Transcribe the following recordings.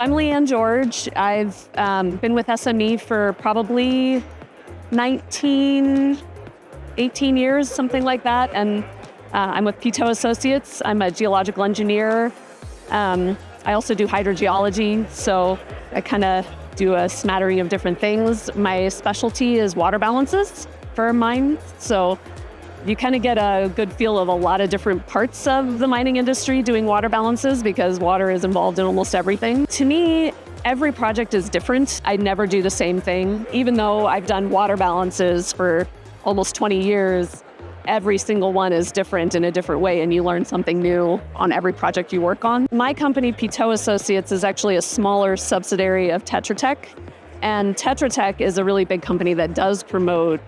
I'm Liane George. I've been with SME for probably 18 years, something like that. And I'm with Piteau Associates. I'm a geological engineer. I also do hydrogeology, so I kind of do a smattering of different things. My specialty is water balances for mines. So you kind of get a good feel of a lot of different parts of the mining industry doing water balances because water is involved in almost everything. To me, every project is different. I never do the same thing. Even though I've done water balances for almost 20 years, every single one is different in a different way, and you learn something new on every project you work on. My company, Piteau Associates, is actually a smaller subsidiary of Tetra Tech, and Tetra Tech is a really big company that does promote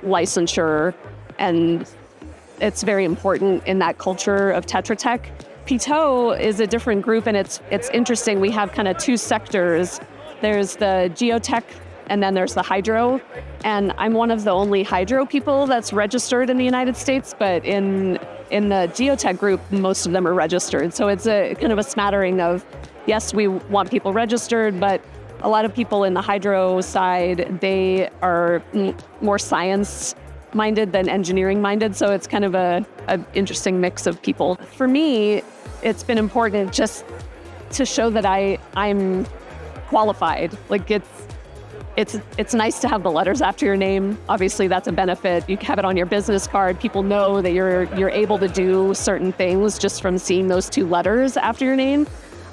licensure, and it's very important in that culture of Tetra Tech. Piteau is a different group, and it's interesting. We have kind of two sectors. There's the geotech, and then there's the hydro. And I'm one of the only hydro people that's registered in the United States, but in the geotech group, most of them are registered. So it's a kind of a smattering of, yes, we want people registered, but a lot of people in the hydro side, they are more science-minded than engineering-minded. So it's kind of a interesting mix of people. For me, it's been important just to show that I'm qualified. Like it's nice to have the letters after your name. Obviously, that's a benefit. You have it on your business card. People know that you're able to do certain things just from seeing those two letters after your name.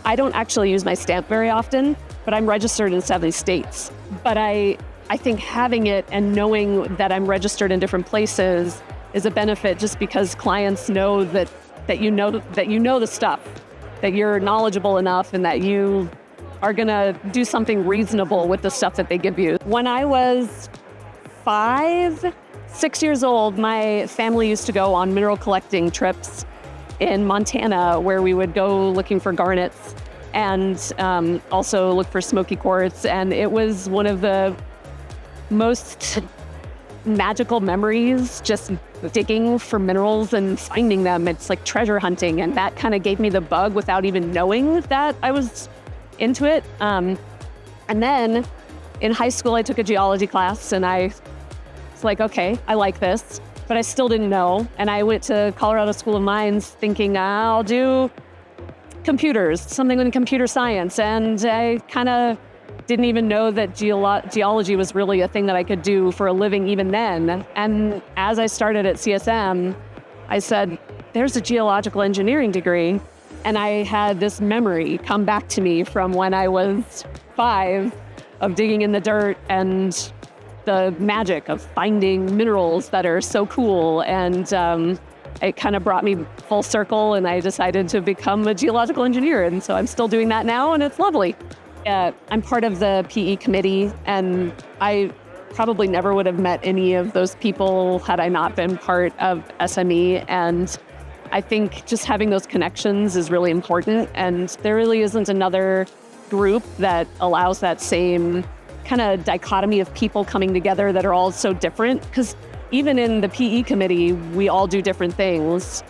I don't actually use my stamp very often, but I'm registered in 70 states. But I think having it and knowing that I'm registered in different places is a benefit, just because clients know that you know the stuff, that you're knowledgeable enough, and that you are gonna do something reasonable with the stuff that they give you. When I was 6 years old, my family used to go on mineral collecting trips in Montana, where we would go looking for garnets and also look for smoky quartz. And it was one of the most magical memories, just digging for minerals and finding them. It's like treasure hunting, and that kind of gave me the bug without even knowing that I was into it. And then in high school, I took a geology class, and I was like, okay, I like this, but I still didn't know. And I went to Colorado School of Mines thinking I'll do computers, something in computer science. And I kind of didn't even know that geology was really a thing that I could do for a living even then. And as I started at CSM, I said, there's a geological engineering degree. And I had this memory come back to me from when I was 5 of digging in the dirt and the magic of finding minerals that are so cool. And it kind of brought me full circle, and I decided to become a geological engineer. And so I'm still doing that now, and it's lovely. I'm part of the PE committee, and I probably never would have met any of those people had I not been part of SME. And I think just having those connections is really important, and there really isn't another group that allows that same kind of dichotomy of people coming together that are all so different. Because even in the PE committee, we all do different things,